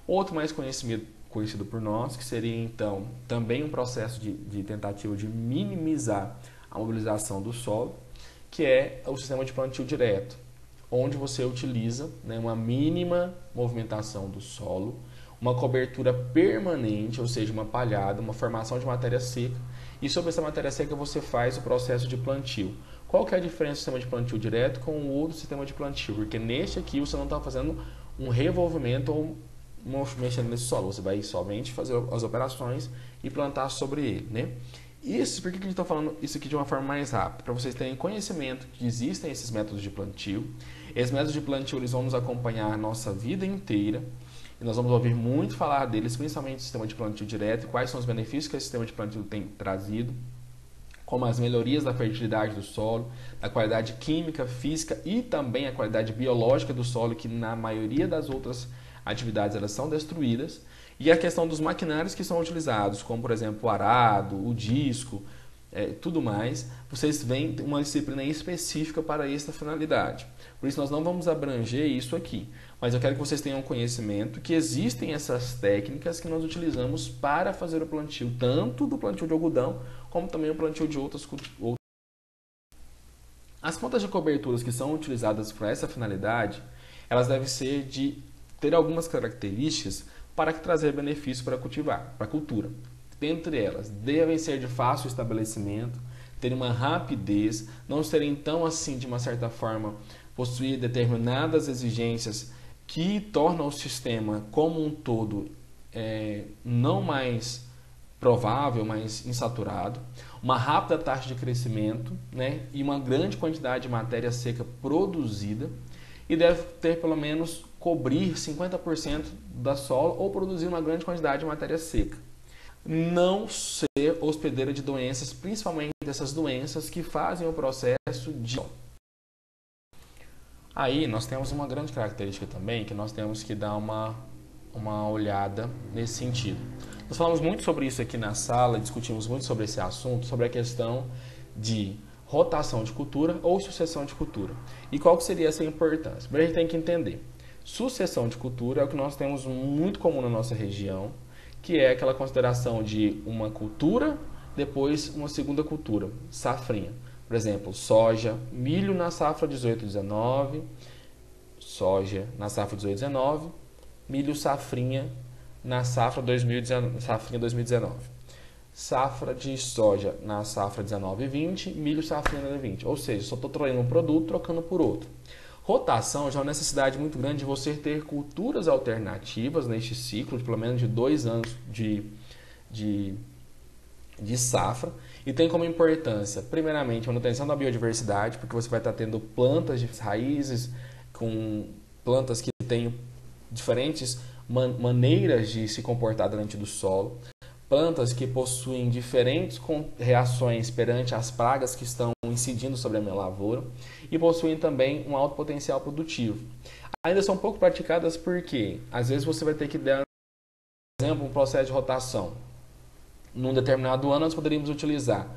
Outro mais conhecido por nós, que seria então também um processo de tentativa de minimizar a mobilização do solo, que é o sistema de plantio direto, onde você utiliza, né, uma mínima movimentação do solo, uma cobertura permanente, ou seja, uma palhada, uma formação de matéria seca, e sobre essa matéria seca você faz o processo de plantio. Qual que é a diferença do sistema de plantio direto com o outro sistema de plantio? Porque neste aqui você não está fazendo um revolvimento ou mexendo nesse solo, você vai somente fazer as operações e plantar sobre ele, né? Isso, por que a gente está falando isso aqui de uma forma mais rápida? Para vocês terem conhecimento que existem esses métodos de plantio. Esses métodos de plantio eles vão nos acompanhar a nossa vida inteira. E nós vamos ouvir muito falar deles, principalmente o sistema de plantio direto, e quais são os benefícios que esse sistema de plantio tem trazido, como as melhorias da fertilidade do solo, da qualidade química, física e também a qualidade biológica do solo, que na maioria das outras atividades elas são destruídas, e a questão dos maquinários que são utilizados, como por exemplo o arado, o disco, tudo mais, vocês veem uma disciplina específica para esta finalidade. Por isso nós não vamos abranger isso aqui, mas eu quero que vocês tenham conhecimento que existem essas técnicas que nós utilizamos para fazer o plantio, tanto do plantio de algodão, como também o plantio de outras culturas. As plantas de coberturas que são utilizadas para essa finalidade, elas devem ser de ter algumas características para trazer benefício para cultivar, para a cultura. Dentre elas, devem ser de fácil estabelecimento, ter uma rapidez, não serem tão assim, de uma certa forma, possuir determinadas exigências que tornam o sistema como um todo não mais provável, mais insaturado, uma rápida taxa de crescimento, né, e uma grande quantidade de matéria seca produzida, e deve ter pelo menos cobrir 50% da solo ou produzir uma grande quantidade de matéria seca. Não ser hospedeira de doenças, principalmente dessas doenças que fazem o processo de... Aí nós temos uma grande característica também, que nós temos que dar uma olhada nesse sentido. Nós falamos muito sobre isso aqui na sala, discutimos muito sobre esse assunto, sobre a questão de rotação de cultura ou sucessão de cultura. E qual que seria essa importância? Primeiro a gente tem que entender. Sucessão de cultura é o que nós temos muito comum na nossa região, que é aquela consideração de uma cultura, depois uma segunda cultura, safrinha. Por exemplo, soja, milho na safra 18-19, soja na safra 18-19, milho safrinha na safra 2019. Safra de soja na safra 19 e 20, milho safrinha na 20. Ou seja, só estou trocando um produto, trocando por outro. Rotação já é uma necessidade muito grande de você ter culturas alternativas neste ciclo, de pelo menos de 2 anos de safra. E tem como importância, primeiramente, a manutenção da biodiversidade, porque você vai estar tendo plantas de raízes, com plantas que têm diferentes maneiras de se comportar diante do solo, plantas que possuem diferentes reações perante as pragas que estão incidindo sobre a minha lavoura e possuem também um alto potencial produtivo. Ainda são pouco praticadas porque às vezes você vai ter que dar, por exemplo, um processo de rotação. Num determinado ano nós poderíamos utilizar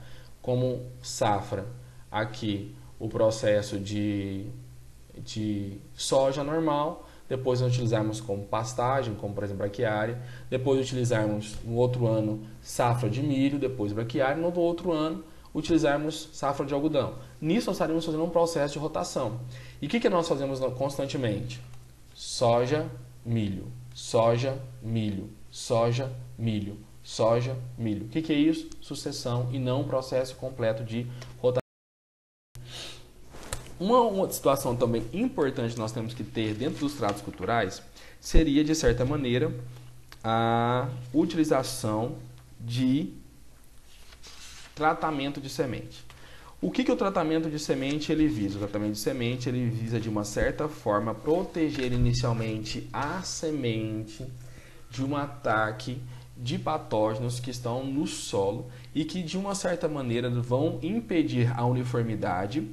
como safra aqui o processo de soja normal, depois nós utilizarmos como pastagem, como por exemplo braquiária, depois utilizarmos no outro ano safra de milho, depois braquiária, no outro ano utilizarmos safra de algodão. Nisso nós estaríamos fazendo um processo de rotação. E o que nós fazemos constantemente? Soja, milho, soja, milho, soja, milho, soja, milho. O que é isso? Sucessão e não um processo completo de rotação. Uma situação também importante que nós temos que ter dentro dos tratos culturais seria, de certa maneira, a utilização de tratamento de semente. O que o tratamento de semente ele visa? O tratamento de semente ele visa, de uma certa forma, proteger inicialmente a semente de um ataque de patógenos que estão no solo e que, de uma certa maneira, vão impedir a uniformidade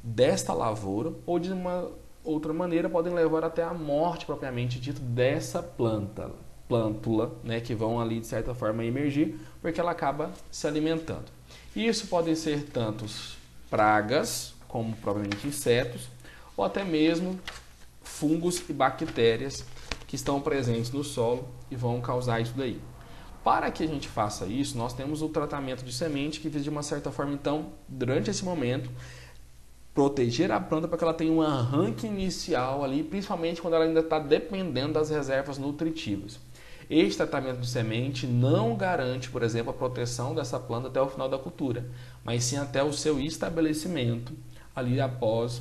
desta lavoura, ou de uma outra maneira podem levar até a morte propriamente dita dessa plântula, né, que vão ali de certa forma emergir, porque ela acaba se alimentando. E isso podem ser tantos pragas, como propriamente insetos, ou até mesmo fungos e bactérias que estão presentes no solo e vão causar isso daí. Para que a gente faça isso, nós temos o tratamento de semente que visa de uma certa forma, então, durante esse momento, proteger a planta para que ela tenha um arranque inicial ali, principalmente quando ela ainda está dependendo das reservas nutritivas. Este tratamento de semente não garante, por exemplo, a proteção dessa planta até o final da cultura, mas sim até o seu estabelecimento ali após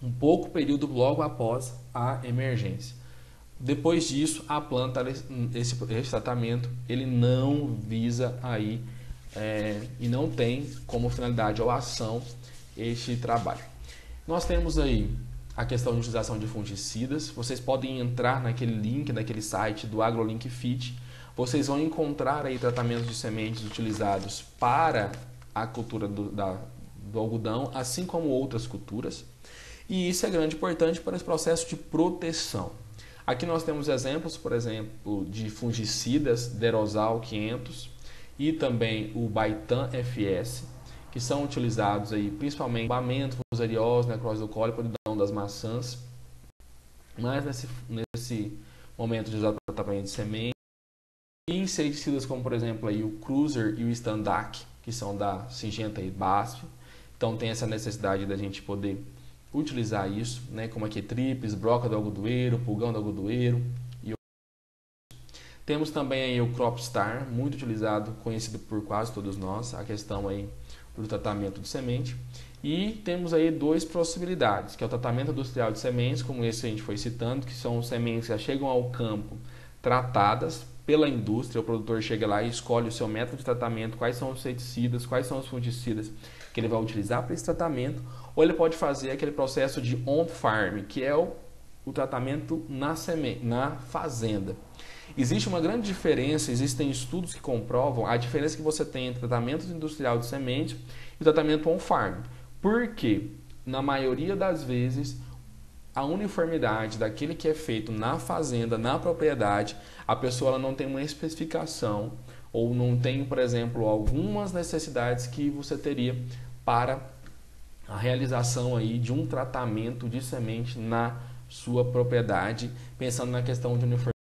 um pouco período logo após a emergência. Depois disso, a planta, esse tratamento, ele não visa aí e não tem como finalidade ou ação este trabalho. Nós temos aí a questão de utilização de fungicidas. Vocês podem entrar naquele link, naquele site do AgroLink Fit. Vocês vão encontrar aí tratamentos de sementes utilizados para a cultura do algodão, assim como outras culturas. E isso é grande importante para esse processo de proteção. Aqui nós temos exemplos, por exemplo, de fungicidas, Derosal 500 e também o Baitan FS, que são utilizados aí principalmente em abamento, fusariose, necrose do cólera, podridão das maçãs. Mas nesse momento de usar o tratamento de semente, e inseticidas como por exemplo aí o Cruiser e o Standac, que são da Syngenta e BASF. Então tem essa necessidade da gente poder utilizar isso, né, como aqui tripes, broca do algodoeiro, pulgão do algodoeiro. Temos também aí o Cropstar, muito utilizado, conhecido por quase todos nós, a questão aí do tratamento de semente. E temos aí duas possibilidades, que é o tratamento industrial de sementes, como esse que a gente foi citando, que são sementes que já chegam ao campo tratadas pela indústria. O produtor chega lá e escolhe o seu método de tratamento, quais são os inseticidas, quais são os fungicidas que ele vai utilizar para esse tratamento, ou ele pode fazer aquele processo de on-farm, que é o tratamento na fazenda. Existe uma grande diferença, existem estudos que comprovam a diferença que você tem entre tratamento industrial de semente e o tratamento on-farm. Porque, na maioria das vezes, a uniformidade daquele que é feito na fazenda, na propriedade, a pessoa ela não tem uma especificação ou não tem, por exemplo, algumas necessidades que você teria para a realização aí de um tratamento de semente na sua propriedade, pensando na questão de uniformidade.